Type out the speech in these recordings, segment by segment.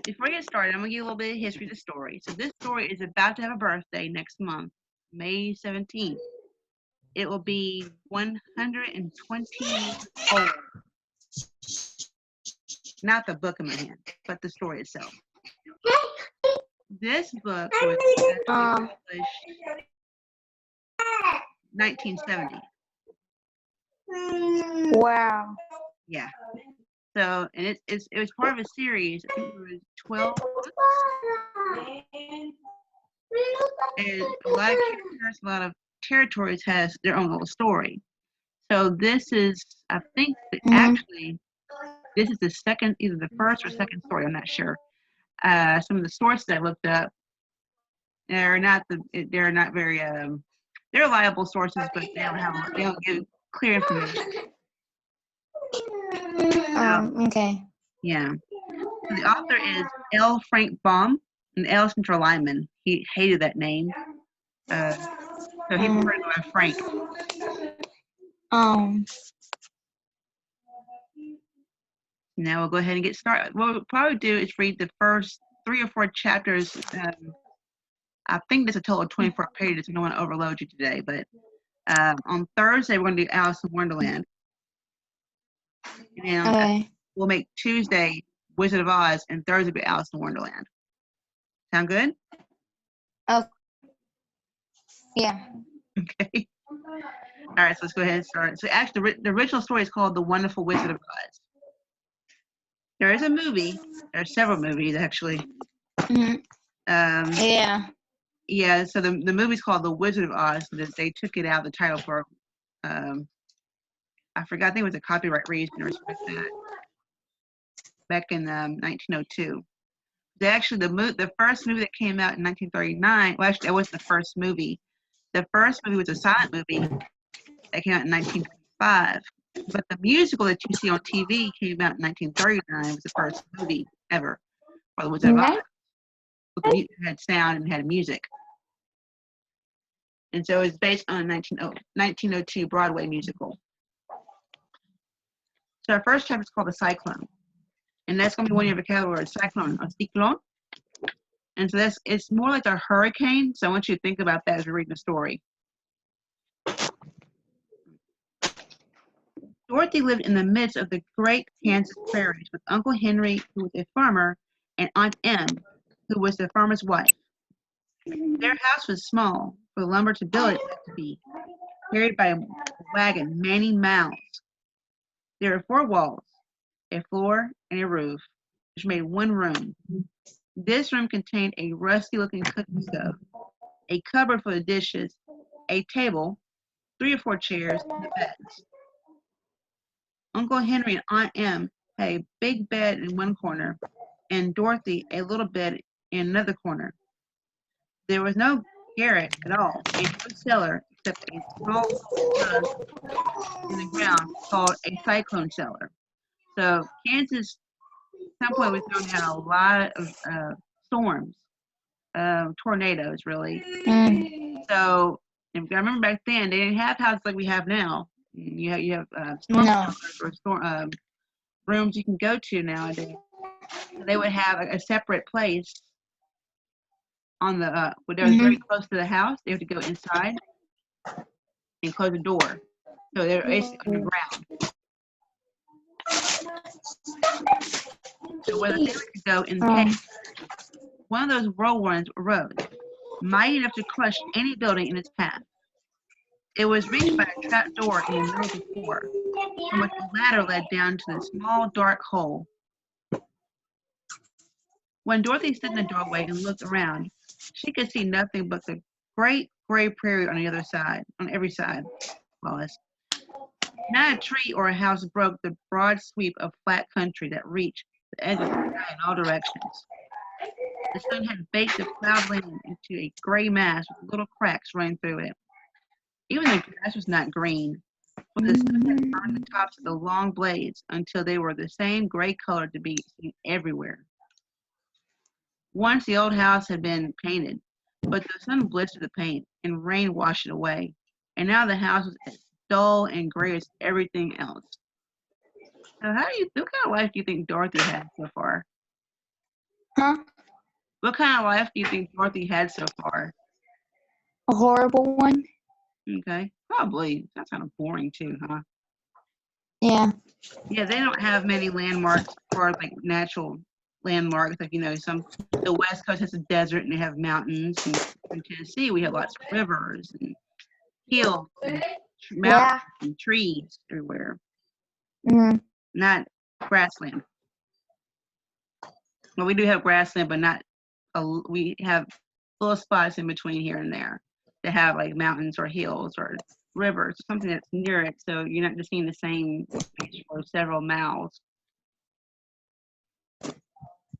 before we get started, I'm going to give you a little bit of history of the story. So this story is about to have a birthday next month, May 17th. It will be 120 years old. Not the book in my hand, but the story itself. This book was published 1970. Wow. Yeah. So, and it was part of a series. I think it was 12 books. And a lot of characters, a lot of territories has their own little story. So this is, I think, actually, this is the second, either the first or second story. I'm not sure. Some of the sources I looked up, they're not very, they're reliable sources, but they don't give clear information. Okay. Yeah. So the author is L. Frank Baum, and L stands for Lyman. He hated that name. So he preferred to go by Frank. Now we'll go ahead and get started. What we'll probably do is read the first 3 or 4 chapters. I think there's a total of 24 pages. I don't want to overload you today, but on Thursday we're going to do Alice in Wonderland. And we'll make Tuesday Wizard of Oz, and Thursday will be Alice in Wonderland. Sound good? Oh, yeah. Okay. All right, so let's go ahead and start. So actually, the original story is called The Wonderful Wizard of Oz. There is a movie. There are several movies, actually. Yeah. Yeah, so the movie's called The Wizard of Oz. So they took it out of the title for, I forgot, I think it was a copyright reason or something like that. Back in 1902. Actually, the first movie that came out in 1939, well, actually, that wasn't the first movie. The first movie was a silent movie that came out in 1925. But the musical that you see on TV came out in 1939. It was the first movie ever for The Wizard of Oz. It had sound and had music. And so it's based on a 1902 Broadway musical. So our first chapter is called The Cyclone. And that's going to be one of your vocabulary words, cyclone, or cyclone. And so it's more like a hurricane. So I want you to think about that as you're reading the story. Dorothy lived in the midst of the great Kansas prairies with Uncle Henry, who was a farmer, and Aunt Em, who was the farmer's wife. Their house was small, for the lumber to build it had to be carried by a wagon many miles. There were 4 walls, a floor, and a roof, which made one room. This room contained a rusty-looking cooking stove, a cupboard for the dishes, a table, 3 or 4 chairs, and the beds. Uncle Henry and Aunt Em had a big bed in one corner, and Dorothy a little bed in another corner. There was no garret at all, and no cellar except a small tub in the ground called a cyclone cellar. So Kansas, at some point, was known to have a lot of storms, tornadoes, really. So I remember back then they didn't have houses like we have now. You have storm cellars or storm rooms you can go to nowadays. So they would have a separate place on the when they was very close to the house. They have to go inside and close the door. So they're basically underground. So where the family could go in the cave. One of those whirlwinds arose, mighty enough to crush any building in its path. It was reached by a trap door in the middle of the floor, from which a ladder led down to the small dark hole. When Dorothy stood in the doorway and looked around, she could see nothing but the great gray prairie on the other side, on every side. Wallace. Not a tree or a house broke the broad sweep of flat country that reached the edge of the sky in all directions. The sun had baked the cloud land into a gray mass with little cracks running through it. Even the grass was not green, but the sun had burned the tops of the long blades until they were the same gray color to be seen everywhere. Once the old house had been painted, but the sun blistered the paint and rain washed it away, and now the house was as dull and gray as everything else. So what kind of life do you think Dorothy had so far? Huh? What kind of life do you think Dorothy had so far? A horrible one? Okay, probably. That's kind of boring too, huh? Yeah. Yeah, they don't have many landmarks or like natural landmarks. Like, the West Coast has a desert and they have mountains. And in Tennessee, we have lots of rivers and hills and mountains Yeah. and trees everywhere. Mm. Not grassland. Well, we do have grassland, but not. We have little spots in between here and there that have like mountains or hills or rivers, something that's near it. So you're not just seeing the same fish for several miles.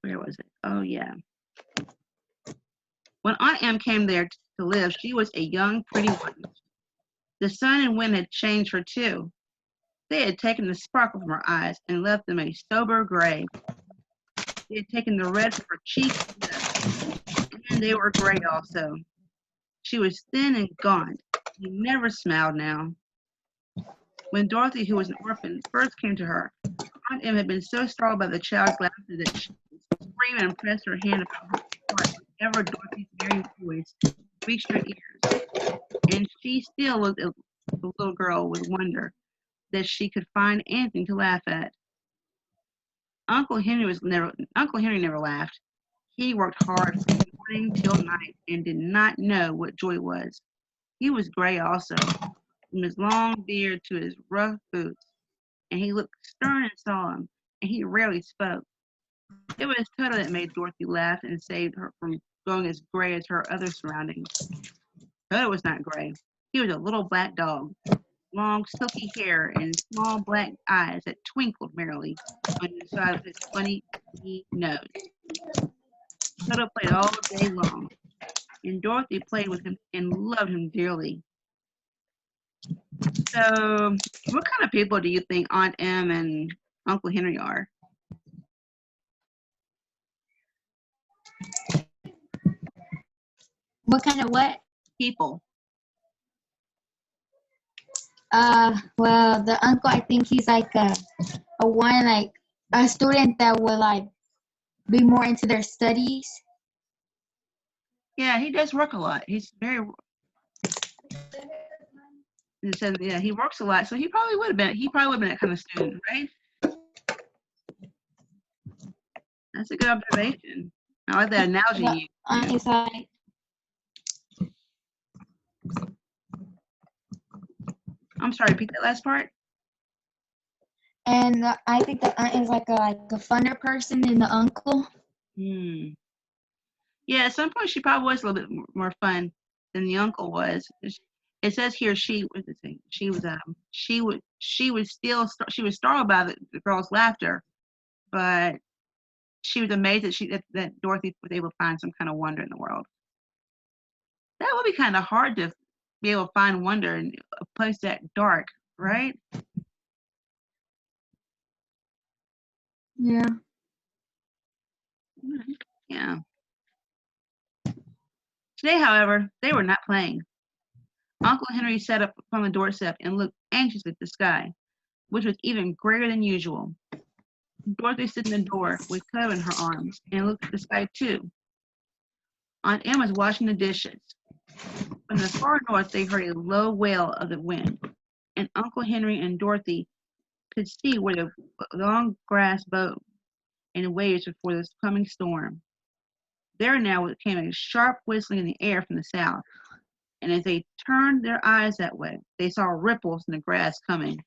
Where was it? Oh yeah. When Aunt Em came there to live, she was a young, pretty one. The sun and wind had changed her too. They had taken the sparkle from her eyes and left them a sober gray. They had taken the red from her cheeks and lips, and they were gray also. She was thin and gaunt. She never smiled now. When Dorothy, who was an orphan, first came to her, Aunt Em had been so startled by the child's laughter that she screamed and pressed her hand upon her heart whenever Dorothy's merry voice reached her ears. And she still looked at the little girl with wonder that she could find anything to laugh at. Uncle Henry never laughed. He worked hard from morning till night and did not know what joy was. He was gray also, from his long beard to his rough boots, and he looked stern and solemn, and he rarely spoke. It was Toto that made Dorothy laugh and saved her from going as gray as her other surroundings. Toto was not gray. He was a little black dog, long silky hair and small black eyes that twinkled merrily on the side of his funny nose. Toto played all day long, and Dorothy played with him and loved him dearly. So, what kind of people do you think Aunt Em and Uncle Henry are? What kind of what? People. Well, the uncle, I think he's like a one, like a student that would like be more into their studies. Yeah, he does work a lot. He's very. It says, yeah, he works a lot, so he probably would have been. He probably would have been that kind of student, right? That's a good observation. I like that analogy The you aunt used. is like, I'm sorry, repeat that last part. and I think the aunt is like a funner person than the uncle. Hmm. Yeah, at some point she probably was a little bit more fun than the uncle was. It says here she what does it say? She was startled by the girl's laughter, but she was amazed that Dorothy was able to find some kind of wonder in the world. That would be kind of hard to be able to find wonder in a place that dark, right? Yeah. Yeah. Today, however, they were not playing. Uncle Henry sat up upon the doorstep and looked anxiously at the sky, which was even grayer than usual. Dorothy stood in the door with Cleo in her arms and looked at the sky too. Aunt Em was washing the dishes. From the far north they heard a low wail of the wind, and Uncle Henry and Dorothy could see where the long grass bowed and waves before the coming storm. There now came a sharp whistling in the air from the south, and as they turned their eyes that way, they saw ripples in the grass coming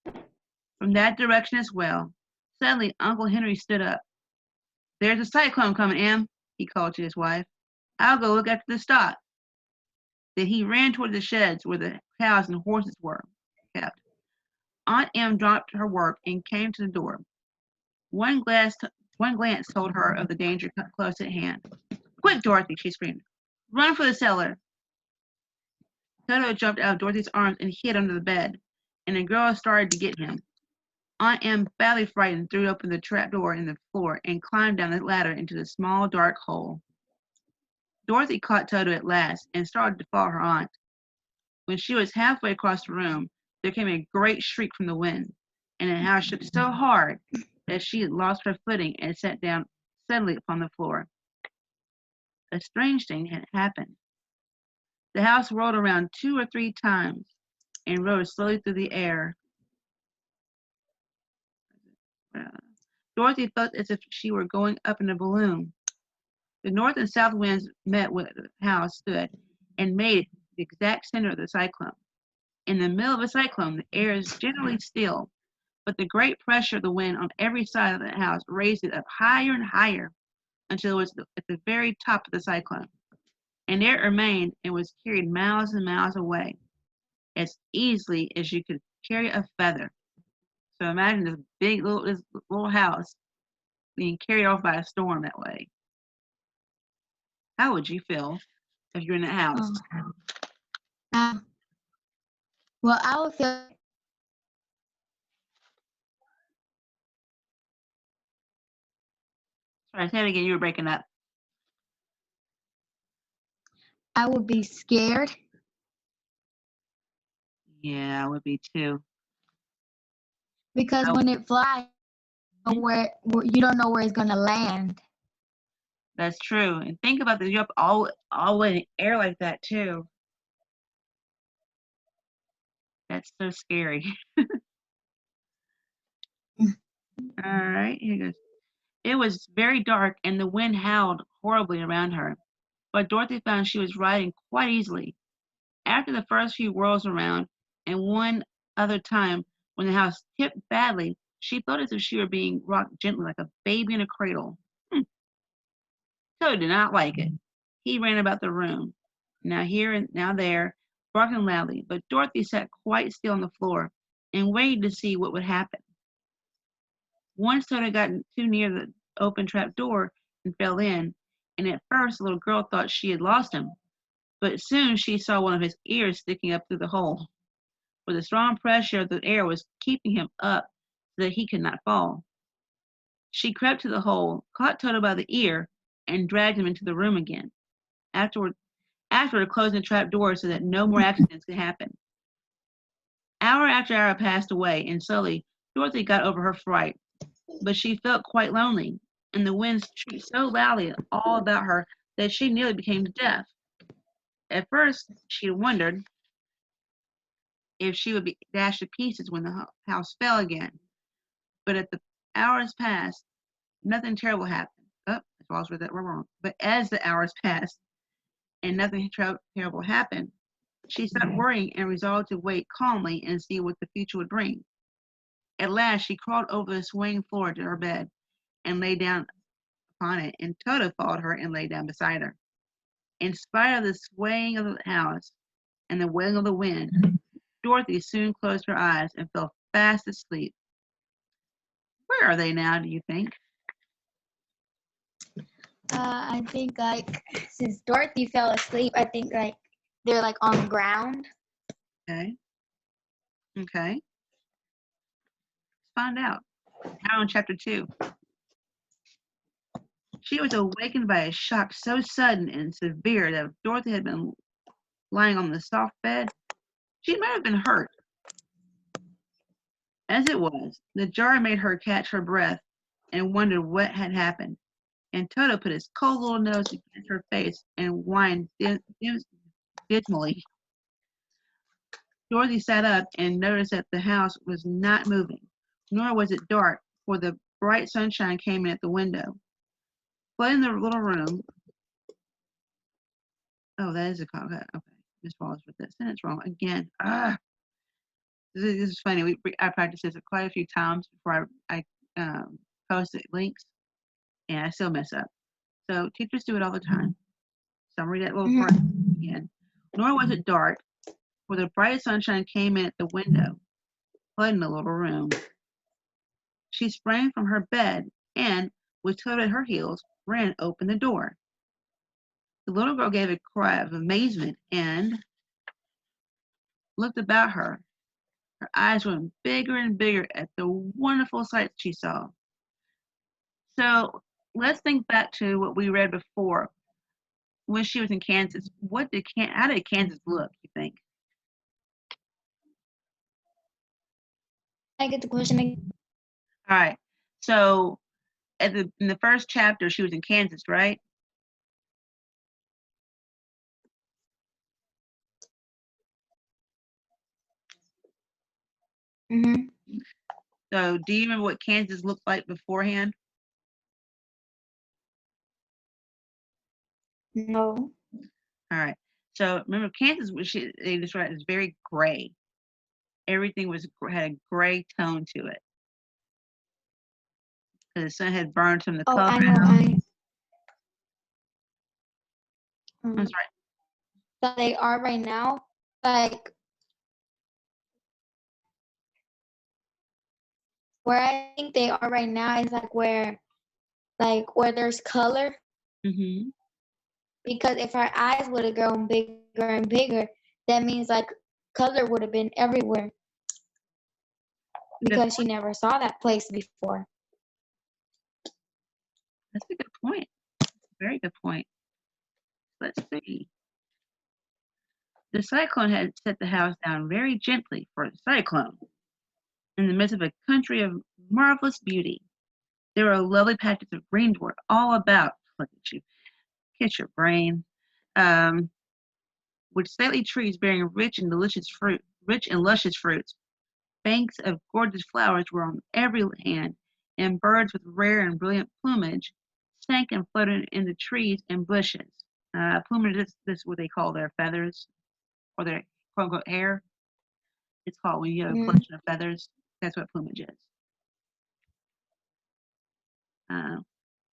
from that direction as well. Suddenly, Uncle Henry stood up. "There's a cyclone coming, Em," he called to his wife. "I'll go look after the stock." Then he ran toward the sheds where the cows and horses were kept. Aunt Em dropped her work and came to the door. One glance told her of the danger close at hand. "Quick, Dorothy!" she screamed. "Run for the cellar!" Toto jumped out of Dorothy's arms and hid under the bed, and the girl started to get him. Aunt Em, badly frightened, threw open the trap door in the floor and climbed down the ladder into the small dark hole. Dorothy caught Toto at last and started to follow her aunt. When she was halfway across the room, there came a great shriek from the wind, and the house shook so hard that she had lost her footing and suddenly upon the floor. A strange thing had happened. The house whirled around 2 or 3 times and rose slowly through the air. Uh, Dorothy felt as if she were going up in a balloon. The north and south winds met where the house stood and made it the exact center of the cyclone. In the middle of a cyclone, the air is generally still, but the great pressure of the wind on every side of the house raised it up higher and higher until it was at the very top of the cyclone. And there it remained and was carried miles and miles away, as easily as you could carry a feather. So imagine this little house being carried off by a storm that way. How would you feel if you're in that house? Um, well, I would feel Sorry, say it again. You were breaking up. I would be scared Yeah, I would be too. because I, when it flies, you don't know where it's gonna land. that's true. And think about this. You're up all the way in the air like that too. That's so scary. All right, here goes. It was very dark and the wind howled horribly around her, but Dorothy found she was riding quite easily. After the first few whirls around, and one other time when the house tipped badly, she felt as if she were being rocked gently like a baby in a cradle. Toad did not like it. He ran about the room, now here and now there, barking loudly, but Dorothy sat quite still on the floor and waited to see what would happen. Once Toad had gotten too near the open trap door and fell in, and at first the little girl thought she had lost him, but soon she saw one of his ears sticking up through the hole, for the strong pressure of the air was keeping him up so that he could not fall. She crept to the hole, caught Toto by the ear, and dragged him into the room again, afterward closing the trap door so that no more accidents could happen. Hour after hour passed away, and slowly Dorothy got over her fright, but she felt quite lonely, and the winds shrieked so loudly all about her that she nearly became deaf. At first, she wondered if she would be dashed to pieces when the house fell again, but as the hours passed, nothing terrible happened. Oh, I always read that wrong. But as the hours passed and nothing terrible happened, she stopped worrying and resolved to wait calmly and see what the future would bring. At last, she crawled over the swaying floor to her bed and lay down upon it, and Toto followed her and lay down beside her. In spite of the swaying of the house and the wailing of the wind, Dorothy soon closed her eyes and fell fast asleep. Where are they now, do you think? I think like since Dorothy fell asleep, I think like they're like on the ground. Okay. Okay. Let's find out. Now in chapter 2. She was awakened by a shock so sudden and severe that if Dorothy had been lying on the soft bed, she might have been hurt. As it was, the jar made her catch her breath and wondered what had happened. And Toto put his cold little nose against her face and whined dismally. Dorothy sat up and noticed that the house was not moving, nor was it dark, for the bright sunshine came in at the window. Flooding the little room. Oh, that is a call. Okay. Miss Wallace with that sentence wrong again. This is funny. I practiced this quite a few times before I posted links, and I still mess up. So teachers do it all the time. So I'm reading that little part again. Nor was it dark, for the bright sunshine came in at the window, flooding the little room. She sprang from her bed and, with Toto at her heels, ran and opened the door. The little girl gave a cry of amazement and looked about her. Her eyes went bigger and bigger at the wonderful sights she saw. So let's think back to what we read before. When she was in Kansas, how did Kansas look, you think? I get the question again. All right. So in the first chapter, she was in Kansas, right? Mhm. So, do you remember what Kansas looked like beforehand? No. All right. So, remember, Kansas was they described as very gray. Everything had a gray tone to it because the sun had burned some of the Oh, color I know. out. I'm Um, sorry. so they are right now. Like where I think they are right now is like where there's color. Mm-hmm. Because if her eyes would have grown bigger and bigger, that means like color would have been everywhere Good. because she never saw that place before. That's a good point. Very good point. Let's see. The cyclone had set the house down very gently for a cyclone. In the midst of a country of marvelous beauty, there were lovely patches of greensward all about. Look at you, get your brain. Um, with stately trees bearing rich and luscious fruits. Banks of gorgeous flowers were on every hand, and birds with rare and brilliant plumage sank and floated in the trees and bushes. Plumage this is what they call their feathers or their quote unquote hair. It's called when you have a Mm, collection of feathers. That's what plumage is. Uh,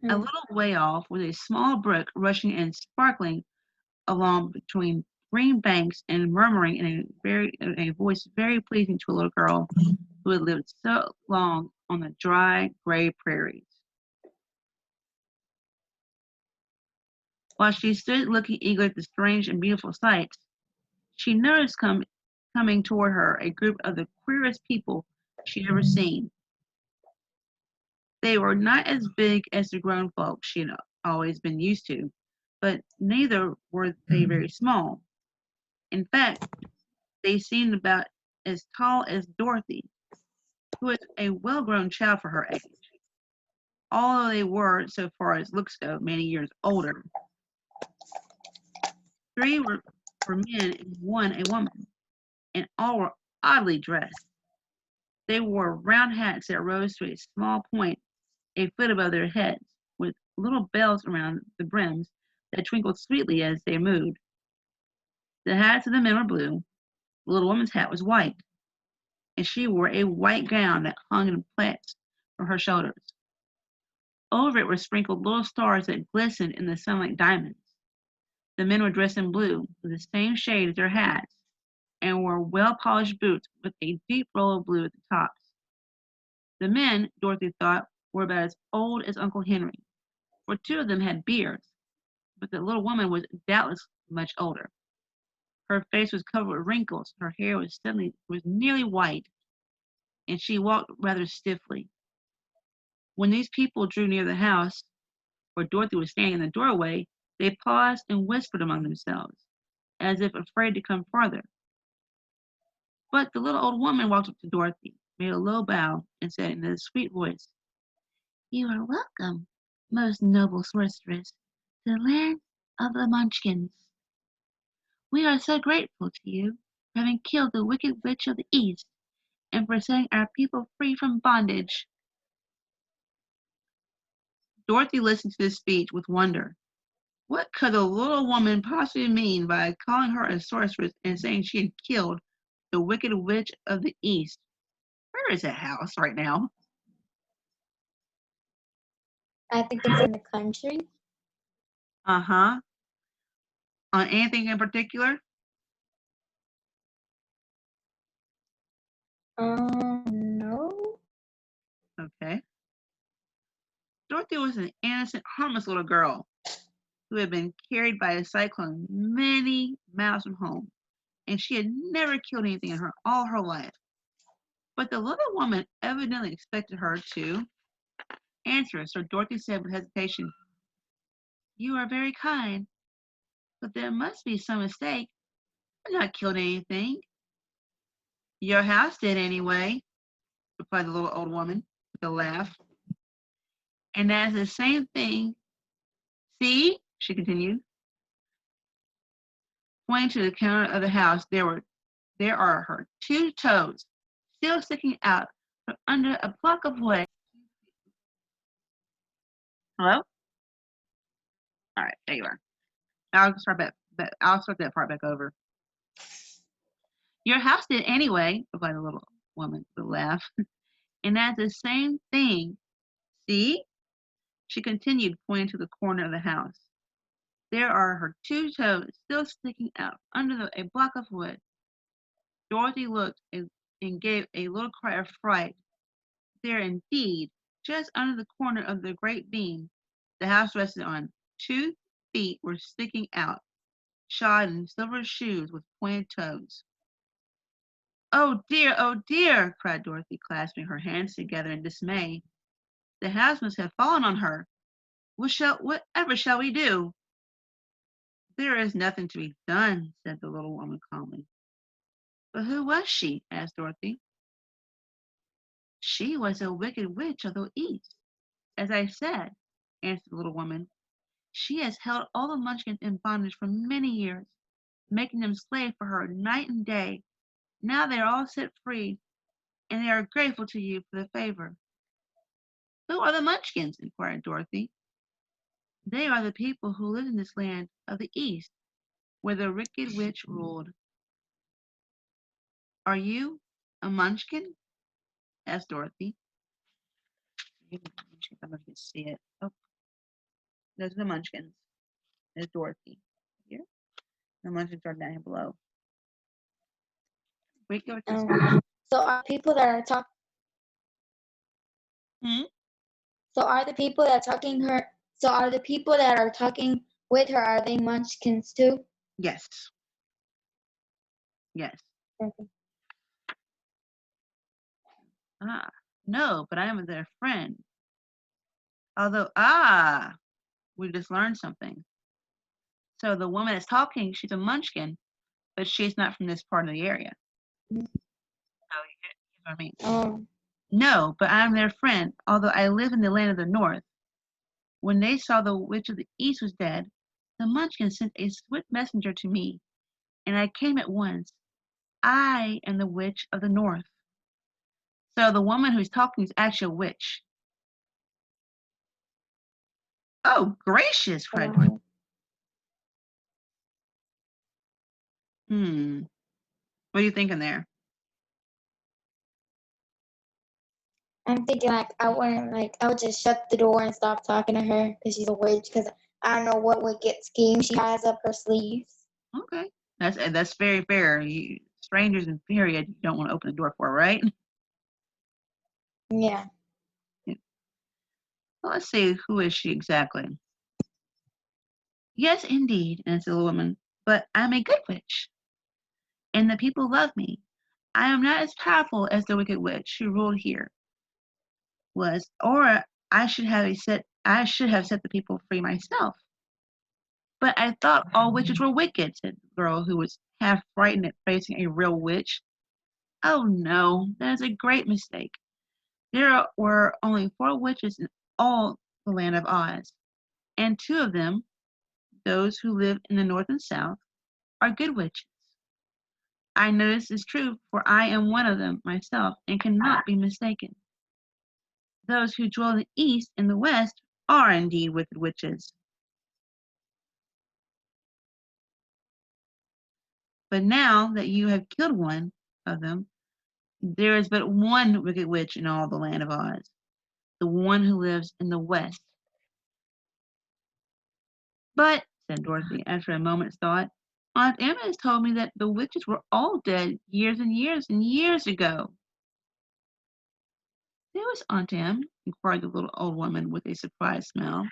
a mm. little way off was a small brook rushing and sparkling along between green banks and murmuring in a voice very pleasing to a little girl who had lived so long on the dry, gray prairies. While she stood looking eagerly at the strange and beautiful sights, she noticed coming toward her a group of the queerest people she'd ever seen. They were not as big as the grown folks she had always been used to, but neither were they very small. In fact, they seemed about as tall as Dorothy, who was a well-grown child for her age, although they were, so far as looks go, many years older. Three were men and one a woman, and all were oddly dressed. They wore round hats that rose to a small point a foot above their heads, with little bells around the brims that twinkled sweetly as they moved. The hats of the men were blue, the little woman's hat was white, and she wore a white gown that hung in plaits from her shoulders. Over it were sprinkled little stars that glistened in the sun like diamonds. The men were dressed in blue, with the same shade as their hats, and wore well-polished boots with a deep roll of blue at the tops. The men, Dorothy thought, were about as old as Uncle Henry, for two of them had beards, but the little woman was doubtless much older. Her face was covered with wrinkles, her hair was nearly white, and she walked rather stiffly. When these people drew near the house, where Dorothy was standing in the doorway, they paused and whispered among themselves, as if afraid to come farther. But the little old woman walked up to Dorothy, made a low bow, and said in a sweet voice, "You are welcome, most noble sorceress, to the land of the Munchkins. We are so grateful to you for having killed the wicked witch of the East and for setting our people free from bondage." Dorothy listened to this speech with wonder. What could the little woman possibly mean by calling her a sorceress and saying she had killed the wicked witch of the East? Where is that house right now? I think it's in the country. Uh-huh. On anything in particular? No. Okay. Dorothy was an innocent, harmless little girl who had been carried by a cyclone many miles from home, and she had never killed anything in all her life. But the little woman evidently expected her to answer, so Dorothy said with hesitation, "You are very kind, but there must be some mistake. I've not killed anything." "Your house did anyway," replied the little old woman with a laugh. And that's the same thing. See, she continued, pointing to the counter of the house. There are her 2 toes still sticking out from under a block of wood. Hello? All right, there you are. I'll start that part back over. Your house did anyway, replied the little woman with a laugh. And that's the same thing. See? She continued, pointing to the corner of the house. There are her 2 toes still sticking out under a block of wood. Dorothy looked and gave a little cry of fright. There indeed, just under the corner of the great beam the house rested on, 2 feet were sticking out, shod in silver shoes with pointed toes. Oh dear, cried Dorothy, clasping her hands together in dismay. The house must have fallen on her. Whatever shall we do? There is nothing to be done, said the little woman calmly. But who was she? Asked Dorothy. She was a wicked witch of the East, as I said, answered the little woman. She has held all the Munchkins in bondage for many years, making them slaves for her night and day. Now they are all set free, and they are grateful to you for the favor. Who are the Munchkins? Inquired Dorothy. They are the people who live in this land of the East, where the wicked witch ruled. Are you a Munchkin? Asked Dorothy. I don't know if you can see it. Oh, those are the Munchkins. There's Dorothy. Here. The Munchkins are down here below. Wait, go to So are people that are talking? Hmm? So are the people that are talking her? So are the people that are talking with her? Are they Munchkins too? Yes. Yes. Okay. Ah, no, but I am their friend. Although, we just learned something. So the woman that's talking, she's a Munchkin, but she's not from this part of the area. Mhm. Oh, you get what I mean? No, but I am their friend, although I live in the land of the North. When they saw the witch of the East was dead, the Munchkins sent a swift messenger to me, and I came at once. I am the witch of the North. So the woman who's talking is actually a witch. Oh, gracious, cried Dorothy. What are you thinking there? I'm thinking I would just shut the door and stop talking to her because she's a witch. Because I don't know what wicked scheme she has up her sleeves. Okay, that's very fair. Strangers in period, you don't want to open the door for, right? Yeah. Yeah. Well, let's see, who is she exactly? Yes, indeed, answered the woman, but I'm a good witch, and the people love me. I am not as powerful as the wicked witch who ruled here was, or I should have set the people free myself. But I thought all witches were wicked, said the girl who was half frightened at facing a real witch. Oh no, that is a great mistake. There were only 4 witches in all the land of Oz, and 2 of them, those who live in the north and south, are good witches. I know this is true, for I am one of them myself and cannot be mistaken. Those who dwell in the east and the west are indeed wicked witches. But now that you have killed one of them, there is but one wicked witch in all the land of Oz, the one who lives in the west. But, said Dorothy, after a moment's thought, Aunt Emma has told me that the witches were all dead years and years and years ago. Who is Aunt Em? Inquired the little old woman with a surprised smile.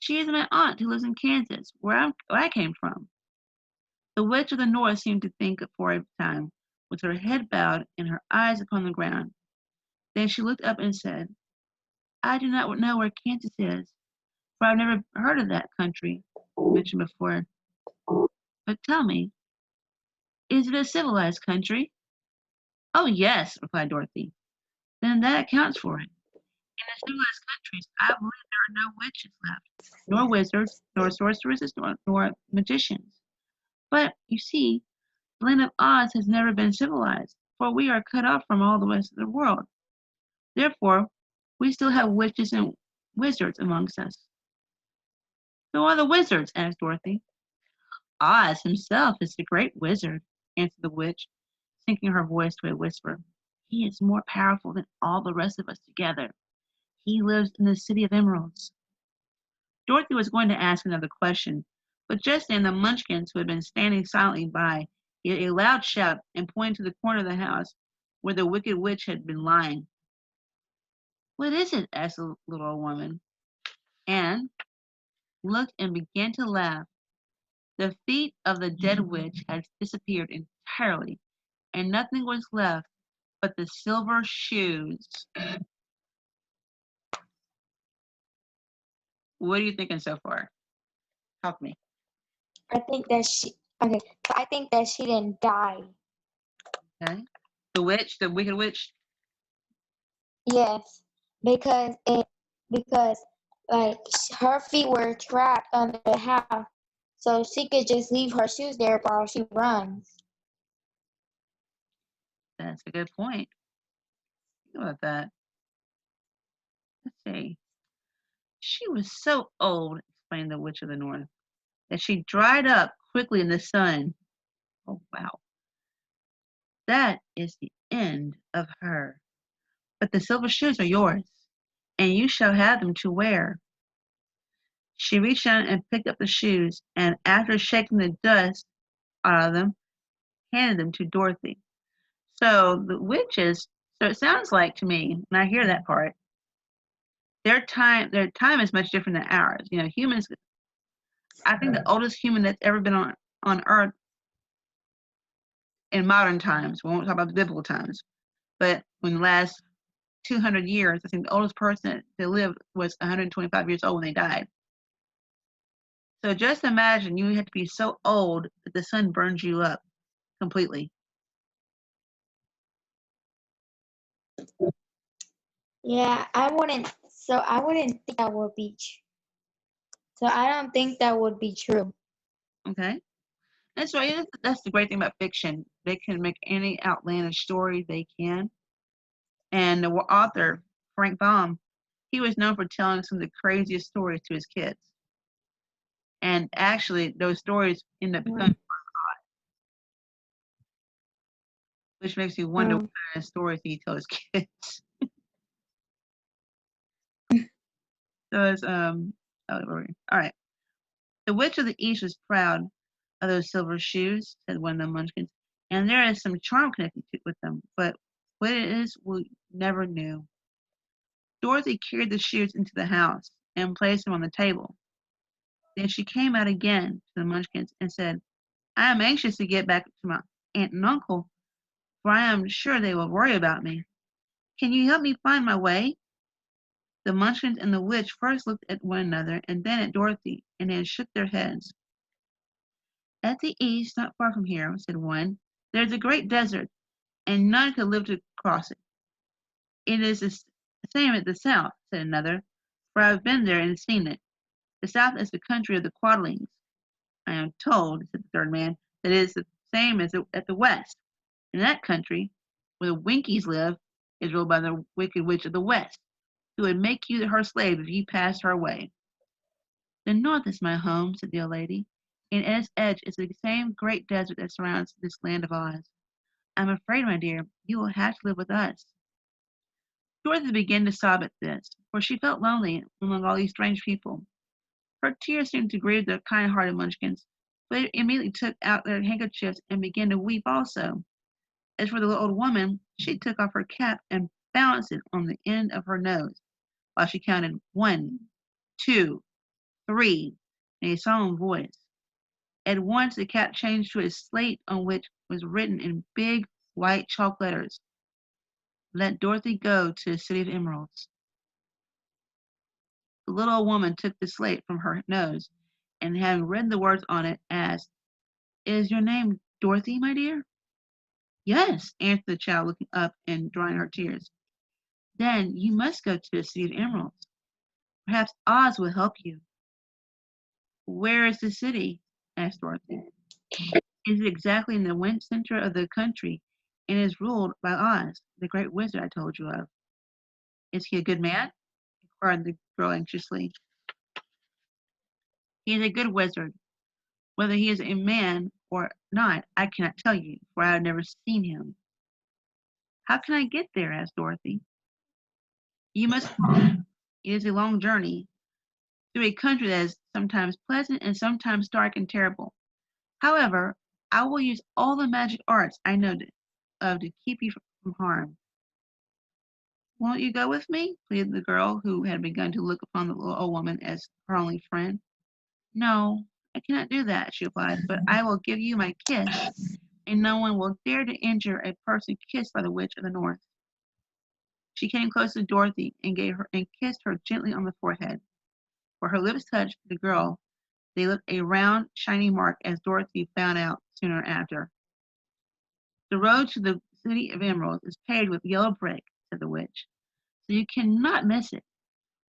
She is my aunt who lives in Kansas, where I came from. The witch of the north seemed to think for a time, with her head bowed and her eyes upon the ground. Then she looked up and said, I do not know where Kansas is, for I've never heard of that country mentioned before. But tell me, is it a civilized country? Oh, yes, replied Dorothy. Then that accounts for it. In the civilized countries, I believe there are no witches left, nor wizards, nor sorceresses, nor magicians. But, you see, the land of Oz has never been civilized, for we are cut off from all the rest of the world. Therefore, we still have witches and wizards amongst us. Who are the wizards? Asked Dorothy. Oz himself is the great wizard, answered the witch, sinking her voice to a whisper. He is more powerful than all the rest of us together. He lives in the city of emeralds. Dorothy was going to ask another question, but just then the Munchkins, who had been standing silently by, gave a loud shout and pointed to the corner of the house where the wicked witch had been lying. What is it? Asked the little old woman. Anne looked and began to laugh. The feet of the dead witch had disappeared entirely, and nothing was left but the silver shoes. What are you thinking so far? Help me. I think that she okay. So I think that she didn't die. Okay. The witch, the wicked witch. Yes, because like her feet were trapped under the house, so she could just leave her shoes there while she runs. That's a good point. Think about that. Let's see. She was so old, explained the witch of the north, that she dried up quickly in the sun. Oh, wow. That is the end of her. But the silver shoes are yours, and you shall have them to wear. She reached down and picked up the shoes, and after shaking the dust out of them, handed them to Dorothy. So the witches, so it sounds like to me, when I hear that part, their time is much different than ours. You know, humans, I think the oldest human that's ever been on Earth in modern times, we won't talk about the biblical times, but in the last 200 years, I think the oldest person that lived was 125 years old when they died. So just imagine you have to be so old that the sun burns you up completely. Yeah, I wouldn't. So I wouldn't think that would be. So I don't think that would be true. Okay? That's right. That's the great thing about fiction. They can make any outlandish story they can. And the author, Frank Baum, he was known for telling some of the craziest stories to his kids. And actually, those stories end up becoming, which makes me wonder what Um, kind of stories he tells his kids. So it's oh, all right. The witch of the east was proud of those silver shoes, said one of the munchkins, and there is some charm connected with them, but what it is we never knew. Dorothy carried the shoes into the house and placed them on the table. Then she came out again to the munchkins and said, I am anxious to get back to my aunt and uncle, for I am sure they will worry about me. Can you help me find my way? The munchkins and the witch first looked at one another and then at Dorothy, and then shook their heads. At the east, not far from here, said one, there is a great desert, and none could live to cross it. It is the same at the south, said another, for I have been there and seen it. The south is the country of the Quadlings. I am told, said the third man, that it is the same as at the west. In that country, where the Winkies live, is ruled by the wicked witch of the west, who would make you her slave if you passed her way. The north is my home, said the old lady, and at its edge is the same great desert that surrounds this land of Oz. I'm afraid, my dear, you will have to live with us. Dorothy began to sob at this, for she felt lonely among all these strange people. Her tears seemed to grieve the kind-hearted Munchkins, but they immediately took out their handkerchiefs and began to weep also. As for the little old woman, she took off her cap and balanced it on the end of her nose, while she counted 1, 2, 3 in a solemn voice. At once the cap changed to a slate on which was written in big white chalk letters, Let Dorothy go to the city of emeralds. The little old woman took the slate from her nose, and having read the words on it, asked, Is your name Dorothy, my dear? Yes, answered the child, looking up and drying her tears. Then you must go to the City of Emeralds. Perhaps Oz will help you. Where is the city? Asked Dorothy. It is exactly in the center of the country and is ruled by Oz, the great wizard I told you of. Is he a good man? Inquired the girl anxiously. He is a good wizard. Whether he is a man or not, I cannot tell you, for I have never seen him. How can I get there? Asked Dorothy. You must walk. It is a long journey through a country that is sometimes pleasant and sometimes dark and terrible. However, I will use all the magic arts I know to keep you from harm. Won't you go with me? Pleaded the girl, who had begun to look upon the little old woman as her only friend. No, I cannot do that, she replied, but I will give you my kiss, and no one will dare to injure a person kissed by the witch of the north. She came close to Dorothy and kissed her gently on the forehead. For her lips touched the girl, they left a round, shiny mark, as Dorothy found out sooner after. The road to the City of Emeralds is paved with yellow brick, said the witch, so you cannot miss it.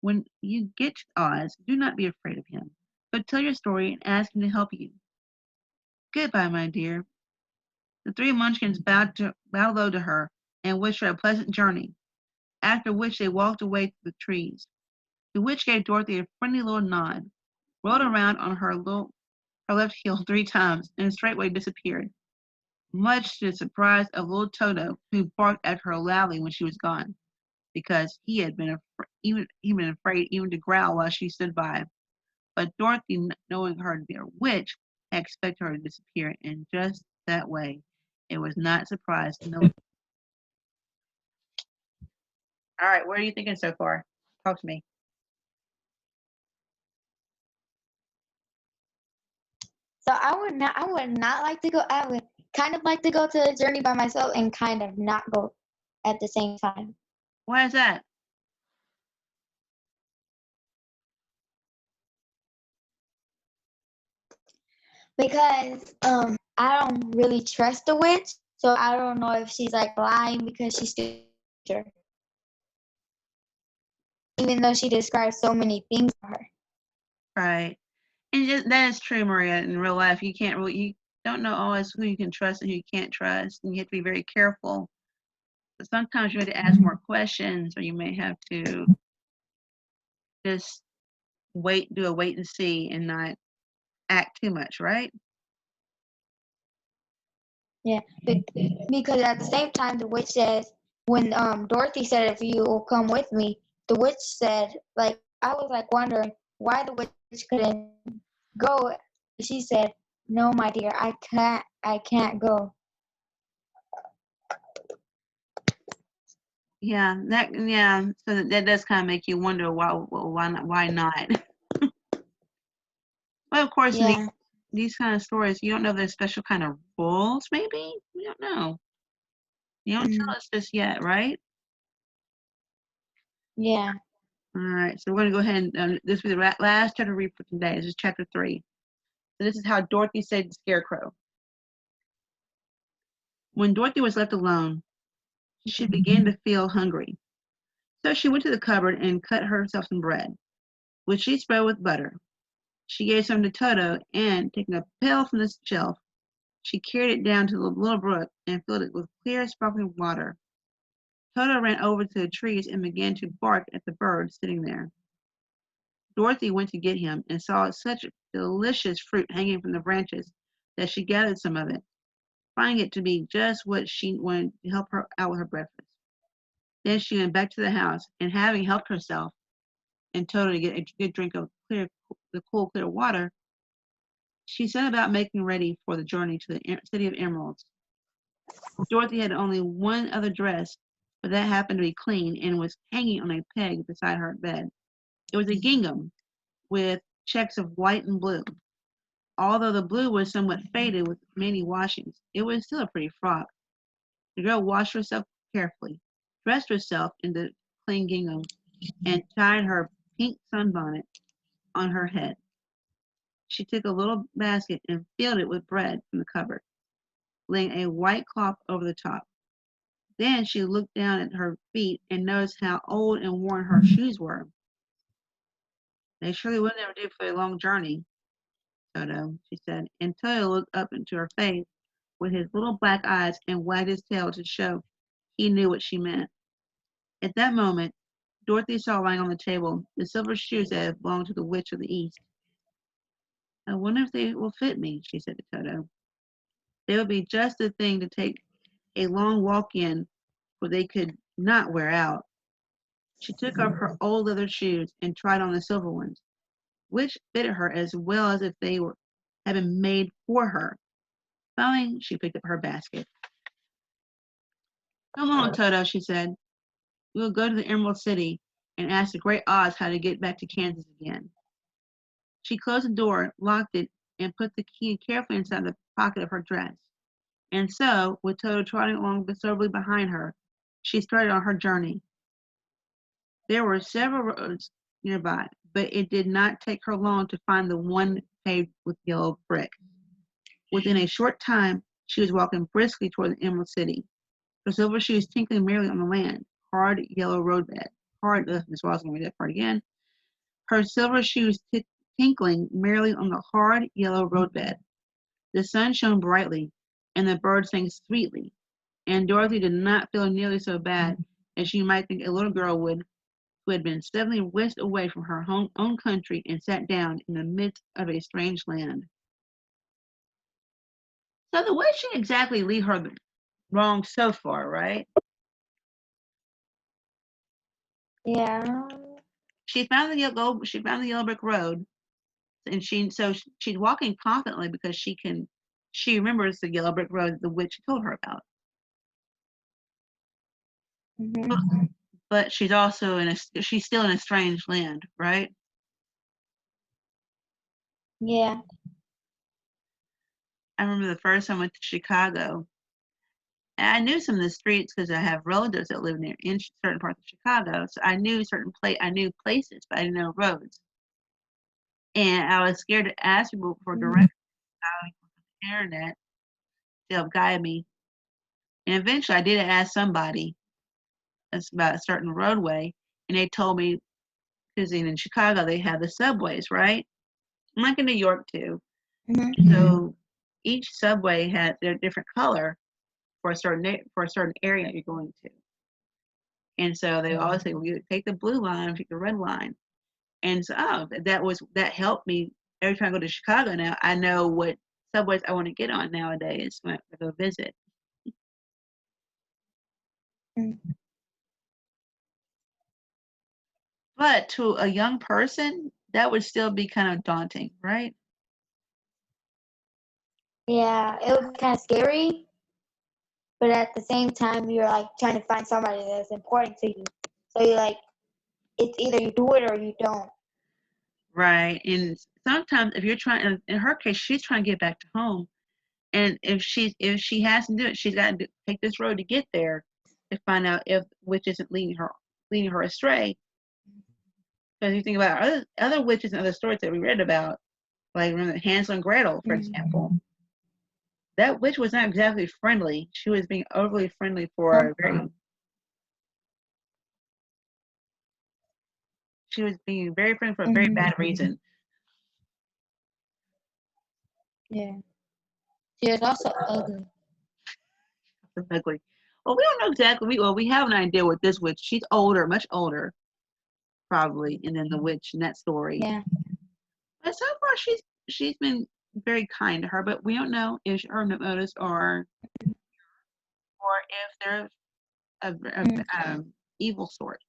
When you get to Oz, do not be afraid of him, but tell your story and ask him to help you. Goodbye, my dear. The three munchkins bowed low to her and wished her a pleasant journey, after which they walked away through the trees. The witch gave Dorothy a friendly little nod, rolled around on her left heel 3 times, and straightway disappeared, much to the surprise of little Toto, who barked at her loudly when she was gone, because he had been afraid even to growl while she stood by. But Dorothy, knowing her to be a witch, had expected her to disappear in just that way. It was not surprised in the least. All right, what are you thinking so far? Talk to me. So I would not like to go. I would kind of like to go to the journey by myself and kind of not go at the same time. Why is that? Because I don't really trust the witch, so I don't know if she's like lying because she's still her, even though she describes so many things for her. Right. And that is true, Maria. In real life, you don't know always who you can trust and who you can't trust, and you have to be very careful. But sometimes you have to ask more questions, or you may have to just do a wait and see, and not act too much, right? Yeah, because at the same time, the witch says when Dorothy said, "If you will come with me," the witch said, like I was like wondering why the witch couldn't go. She said, "No, my dear, I can't go." Yeah. So that does kind of make you wonder why not? Well, of course, in Yeah, these kind of stories, you don't know if there's special kind of rules. Maybe we don't know. You don't mm, tell us this yet, right? yeah. All right. So we're gonna go ahead and this will be the last chapter to read for today. This is chapter 3. So this is how Dorothy saved the Scarecrow. When Dorothy was left alone, she began to feel hungry. So she went to the cupboard and cut herself some bread, which she spread with butter. She gave some to Toto, and taking a pail from the shelf, she carried it down to the little brook and filled it with clear, sparkling water. Toto ran over to the trees and began to bark at the bird sitting there. Dorothy went to get him and saw such delicious fruit hanging from the branches that she gathered some of it, finding it to be just what she wanted to help her out with her breakfast. Then she went back to the house, and having helped herself and Toto to get a good drink of the cool, clear water, she set about making ready for the journey to the City of Emeralds. Dorothy had only one other dress, but that happened to be clean and was hanging on a peg beside her bed. It was a gingham with checks of white and blue. Although the blue was somewhat faded with many washings, it was still a pretty frock. The girl washed herself carefully, dressed herself in the clean gingham, and tied her pink sunbonnet on her head. She took a little basket and filled it with bread from the cupboard, laying a white cloth over the top. Then she looked down at her feet and noticed how old and worn her shoes were. They surely would never do for a long journey, Toto, she said, and Toto looked up into her face with his little black eyes and wagged his tail to show he knew what she meant. At that moment, Dorothy saw lying on the table the silver shoes that had belonged to the Witch of the East. I wonder if they will fit me, she said to Toto. They would be just the thing to take a long walk in, for they could not wear out. She took off her old leather shoes and tried on the silver ones, which fitted her as well as if they had been made for her. Finally, she picked up her basket. Come on, Toto, she said. We will go to the Emerald City and ask the Great Oz how to get back to Kansas again. She closed the door, locked it, and put the key carefully inside the pocket of her dress. And so, with Toto trotting along soberly behind her, she started on her journey. There were several roads nearby, but it did not take her long to find the one paved with yellow brick. Within a short time, she was walking briskly toward the Emerald City, her silver shoes tinkling merrily on the land, hard yellow roadbed. Miss Ross going to read that part again. Her silver shoes tinkling merrily on the hard yellow roadbed. The sun shone brightly, and the birds sang sweetly, and Dorothy did not feel nearly so bad as you might think a little girl would who had been suddenly whisked away from her own country and sat down in the midst of a strange land. So the witch didn't exactly lead her wrong so far, right? Yeah. She found the yellow brick road, and she's walking confidently because she remembers the yellow brick road the witch told her about. Mm-hmm. But she's still in a strange land, right? Yeah. I remember the first time I went to Chicago, and I knew some of the streets because I have relatives that live in certain parts of Chicago. So I knew I knew places, but I didn't know roads. And I was scared to ask people for Mm-hmm. directions on the internet to help guide me. And eventually, I did ask somebody about a certain roadway, and they told me because in Chicago they have the subways, right? Like in New York too. Mm-hmm. So each subway has their different color for a certain area you're going to. And so they always say, well, you take the blue line, take the red line. And so that helped me every time I go to Chicago now. I know what subways I want to get on nowadays when I go visit. But to a young person, that would still be kind of daunting, right? Yeah, it would be kind of scary, but at the same time, you're like trying to find somebody that's important to you. So you're like, it's either you do it or you don't. Right. And sometimes if you're trying, in her case, she's trying to get back to home. And if she has to do it, she's got to take this road to get there to find out if which isn't leading her astray. Because you think about other witches and other stories that we read about, like remember Hansel and Gretel, for example. That witch was not exactly friendly. She was being overly friendly for a very. She was being very friendly for a very Mm-hmm. bad reason. Yeah. She was also ugly. Ugly. Well, we don't know exactly. We have an idea what this witch. She's older, much older, probably, and then the witch in that story. Yeah. But so far, she's been very kind to her. But we don't know if her motives or if they're a evil sort.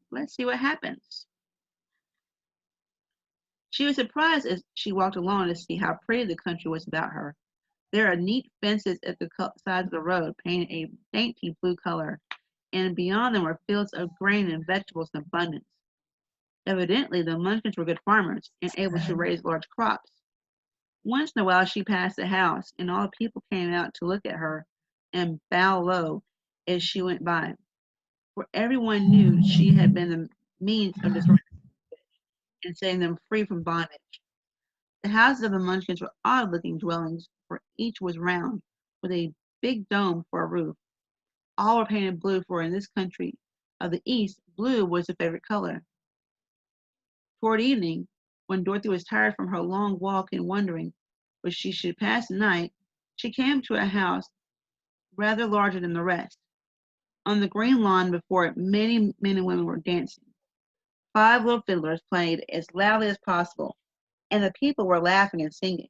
Let's see what happens. She was surprised as she walked along to see how pretty the country was about her. There are neat fences at the sides of the road, painted a dainty blue color, and beyond them were fields of grain and vegetables in abundance. Evidently, the Munchkins were good farmers and able to raise large crops. Once in a while, she passed the house, and all the people came out to look at her and bow low as she went by, for everyone knew she had been the means of destroying and setting them free from bondage. The houses of the Munchkins were odd-looking dwellings, for each was round, with a big dome for a roof. All were painted blue, for in this country of the East, blue was the favorite color. Toward evening, when Dorothy was tired from her long walk and wondering where she should pass the night, she came to a house rather larger than the rest. On the green lawn before it, many men and women were dancing. 5 little fiddlers played as loudly as possible, and the people were laughing and singing,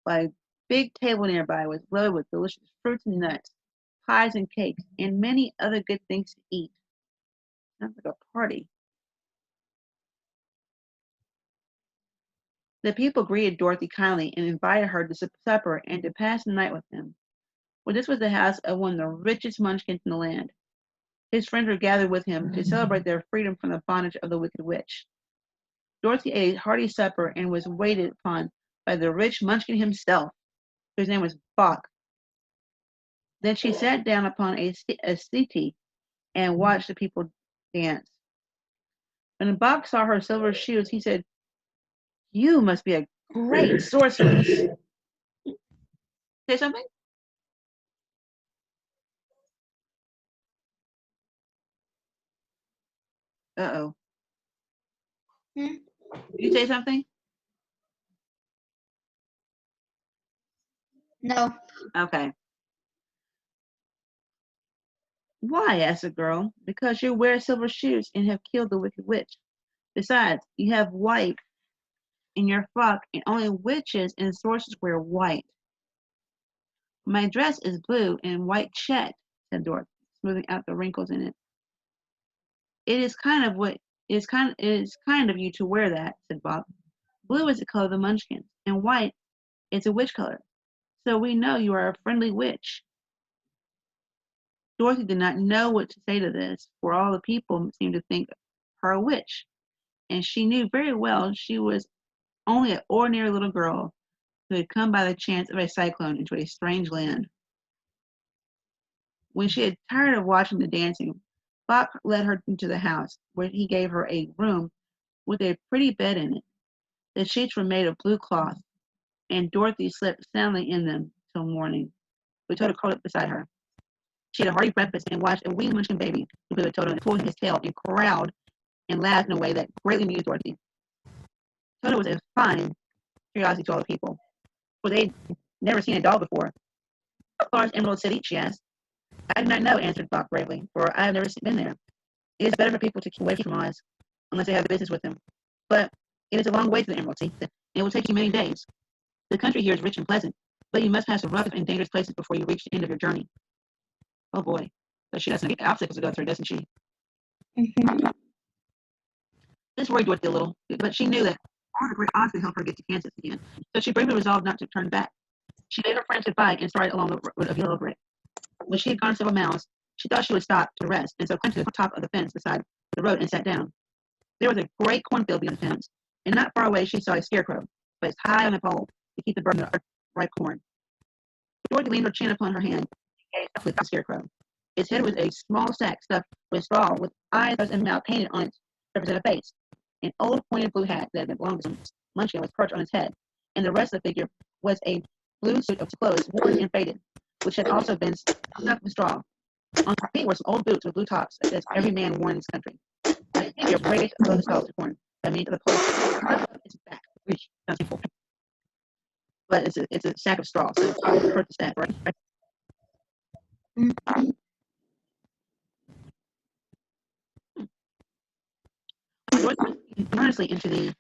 while a big table nearby was loaded with delicious fruits and nuts, pies and cakes, and many other good things to eat. Sounds like a party. The people greeted Dorothy kindly and invited her to supper and to pass the night with them. For this was the house of one of the richest munchkins in the land. His friends were gathered with him to celebrate their freedom from the bondage of the wicked witch. Dorothy ate a hearty supper and was waited upon by the rich munchkin himself, whose name was Bok. Then she sat down upon a settee and watched the people dance. When Bok saw her silver shoes, he said, "You must be a great sorceress." Say something? Uh-oh. Hmm? Did you say something? No. Okay. Why? Asked the girl. Because you wear silver shoes and have killed the wicked witch. Besides, you have white in your frock, and only witches and sorcerers wear white. My dress is blue and white checked, said Dorothy, smoothing out the wrinkles in it. It is kind of what it is kind of you to wear that, said Bob. Blue is the color of the Munchkins, and white is a witch color. So we know you are a friendly witch. Dorothy did not know what to say to this, for all the people seemed to think her a witch, and she knew very well she was only an ordinary little girl who had come by the chance of a cyclone into a strange land. When she had tired of watching the dancing, Bob led her into the house, where he gave her a room with a pretty bed in it. The sheets were made of blue cloth, and Dorothy slept soundly in them till morning. We Toto curled up beside her. She had a hearty breakfast and watched a wee munchkin baby who played with Toto and pulled his tail and growled and laughed in a way that greatly amused Dorothy. Toto was a fine curiosity to all the people, for they'd never seen a dog before. "How far is Emerald City?" she asked. "I do not know," answered Bob bravely, "for I have never been there. It is better for people to keep away from us, unless they have business with them. But it is a long way to the Emerald City, and it will take you many days. The country here is rich and pleasant, but you must pass some rough and dangerous places before you reach the end of your journey." Oh boy. So she has some obstacles to go through, doesn't she? Mm-hmm. This worried Dorothy a little, but she knew that all the great odds would help her get to Kansas again. So she bravely resolved not to turn back. She bade her friends goodbye and started along the road of yellow brick. When she had gone several miles, she thought she would stop to rest, and so climbed to the top of the fence beside the road and sat down. There was a great cornfield beyond the fence, and not far away she saw a scarecrow, placed high on a pole to keep the bird of ripe corn. Dorothy leaned her chin upon her hand and gazed up at the scarecrow. Its head was a small sack stuffed with straw, with eyes, nose, and mouth painted on it to represent a face. An old pointed blue hat that had belonged to some munchkin was perched on its head, and the rest of the figure was a blue suit of clothes, worn and faded, which had also been stuffed with straw. On her feet were some old boots with blue tops, such as every man wore in this country. The figure raised above the stalks of corn by means of the pole. Its back, which sounds simple, but it's a sack of straw, so it's hard to hurt the sack, right? Dorothy looked earnestly into the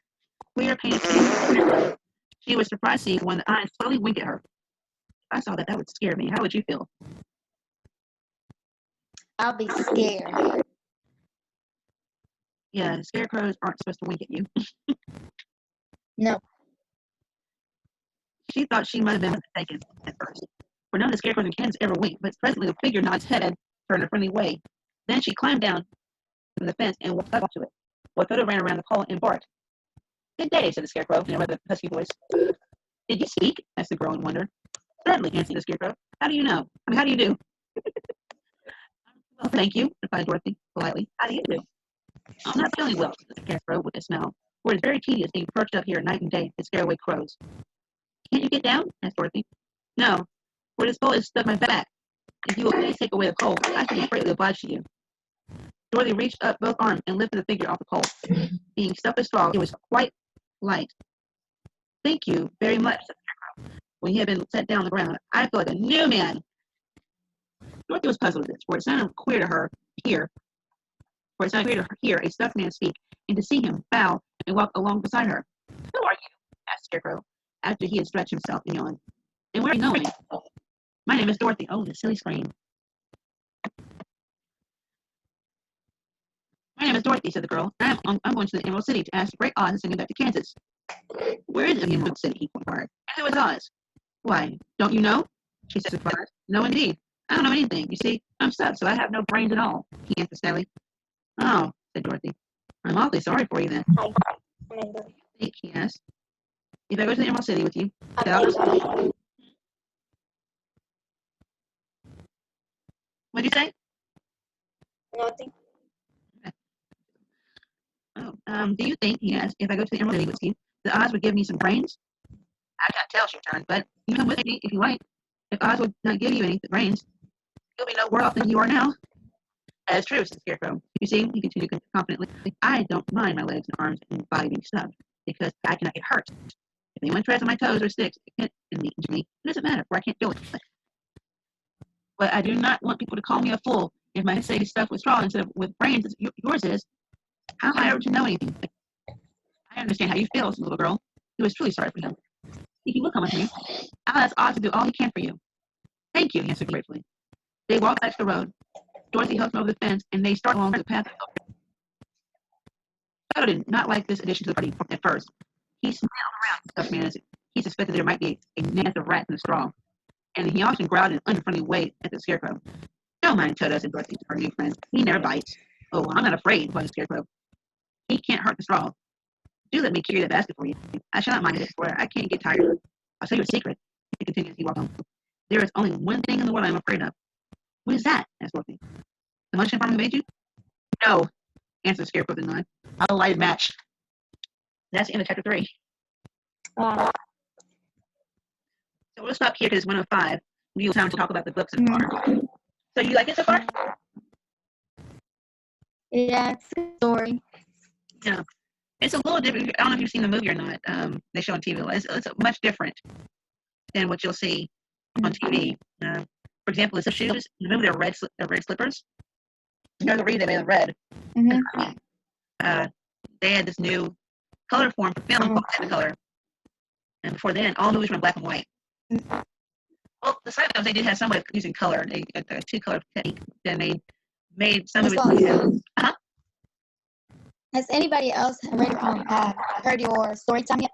queer painted face. She was surprised to see one of the eyes slowly wink at her. If I saw that, that would scare me. How would you feel? I'll be scared. Yeah, scarecrows aren't supposed to wink at you. No. She thought she might have been mistaken at first, for none of the scarecrows in Kansas ever winked, but presently the figure nodded its head at her in a friendly way. Then she climbed down from the fence and walked up to it. While Toto ran around the pole and barked. "Good day," said the scarecrow in a rather husky voice. "Did you speak?" asked the girl in wonder. "Certainly," answered the scarecrow. "How do you know? How do you do?" "Well, thank you," replied Dorothy politely. "How do you do?" "I'm not feeling well," said the scarecrow with a smile, "for it is very tedious being perched up here night and day to scare away crows." "Can't you get down?" asked Dorothy. "No, for this pole is stuck my back, If you will please take away the coal, I should be greatly obliged to you. Dorothy reached up both arms and lifted the figure off the coal. Being stuffed with straw, it was quite light. Thank you very much, said the Scarecrow. When he had been set down on the ground, I feel like a new man. Dorothy was puzzled at this, for it sounded queer to her here, a stuffed man speak, and to see him bow and walk along beside her. Who are you? Asked the Scarecrow, after he had stretched himself and yawned. And where are you going? My name is Dorothy. Oh, the silly scream. My name is Dorothy, said the girl. I'm going to the Emerald City to ask the Great Oz to send me back to Kansas. Where is the Emerald City? He inquired. And who is Oz? Why, don't you know? She said surprised. No, indeed. I don't know anything. You see, I'm stuck, so I have no brains at all, he answered sadly. Oh, said Dorothy. I'm awfully sorry for you then. He asked. If I go to the Emerald City with you, what'd you say? Nothing. Oh, do you think, he asked, if I go to the Emerald City with you, the Oz would give me some brains? I can't tell, she returned, but you come with me if you like. If Oz would not give you any brains, you'll be no worse off than you are now. That is true, said the Scarecrow. You see, he continued confidently, I don't mind my legs and arms and body being stuffed, because I cannot get hurt. If anyone treads on my toes or sticks into me, it doesn't matter, for I can't feel it. But I do not want people to call me a fool if my head is stuffed with straw instead of with brains as yours is. How am I ever to know anything? I understand how you feel, said the little girl, who was truly sorry for him. If you will come with me, I'll ask Oz to do all he can for you. Thank you, he answered gratefully. They walked back to the road. Dorothy helped him over the fence, and they started along the path. Shadow did not like this addition to the party at first. He smelled around the stuffed man as he suspected there might be a nest of rats in the straw, and he often growled in an unfriendly way at the Scarecrow. Don't mind Toto, said Dorothy to her new friend. He never bites. Oh, I'm not afraid, replied the Scarecrow. He can't hurt the straw. Do let me carry the basket for you. I shall not mind it, for I can't get tired. I'll tell you a secret, he continued as he walked on. There is only one thing in the world I am afraid of. What is that? Asked Dorothy. The Munchkin farmer who made you? No, answered the Scarecrow with a nod. I'll light a match. That's the end of chapter 3. Wow. So we'll stop here because it's 1:05. We have time to talk about the books so far. So you like it so far? Yeah, it's a good story. Yeah. It's a little different. I don't know if you've seen the movie or not. They show on TV. It's much different than what you'll see on TV. For example, it's the shoes. Remember they're red slippers? You know the reason they made them red. Mm-hmm. They had this new color form for film called Technicolor. And before then, all movies were in black and white. Well, the side films, they did have some way of using color. They got the two-color technique. Then they made some movies. Has anybody else heard your story time yet?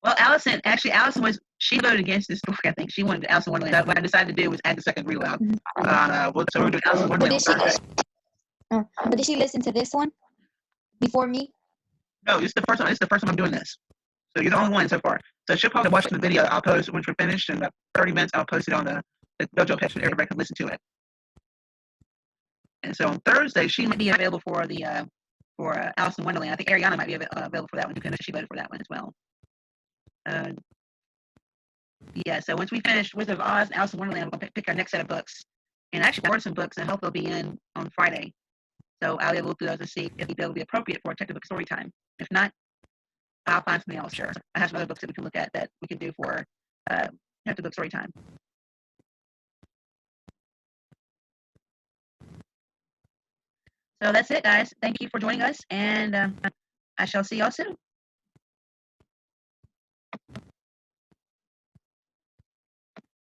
Well, Allison she voted against this story, I think. She wanted Alice in Wonderland. What I decided to do was add the second read aloud. So we're doing Alice in Wonderland on Thursday. But did she listen to this one before me? No, this is the first time. This is the first time I'm doing this. So you're the only one so far. So she'll probably watch the video. I'll post it once we're finished. In about 30 minutes, I'll post it on the Dojo page so everybody can listen to it. And so on Thursday, she might be available for Alice in Wonderland. I think Ariana might be available for that one because she voted for that one as well. Yeah, so once we finish Wizard of Oz and Alice in Wonderland, we're going to pick our next set of books. And I actually ordered some books, and I hope they'll be in on Friday. So I'll be able to look through those and see if they'll be appropriate for a textbook story time. If not, I'll find something else. Sure, I have some other books that we can look at that we can do for textbook story time. So that's it, guys. Thank you for joining us, and I shall see y'all soon.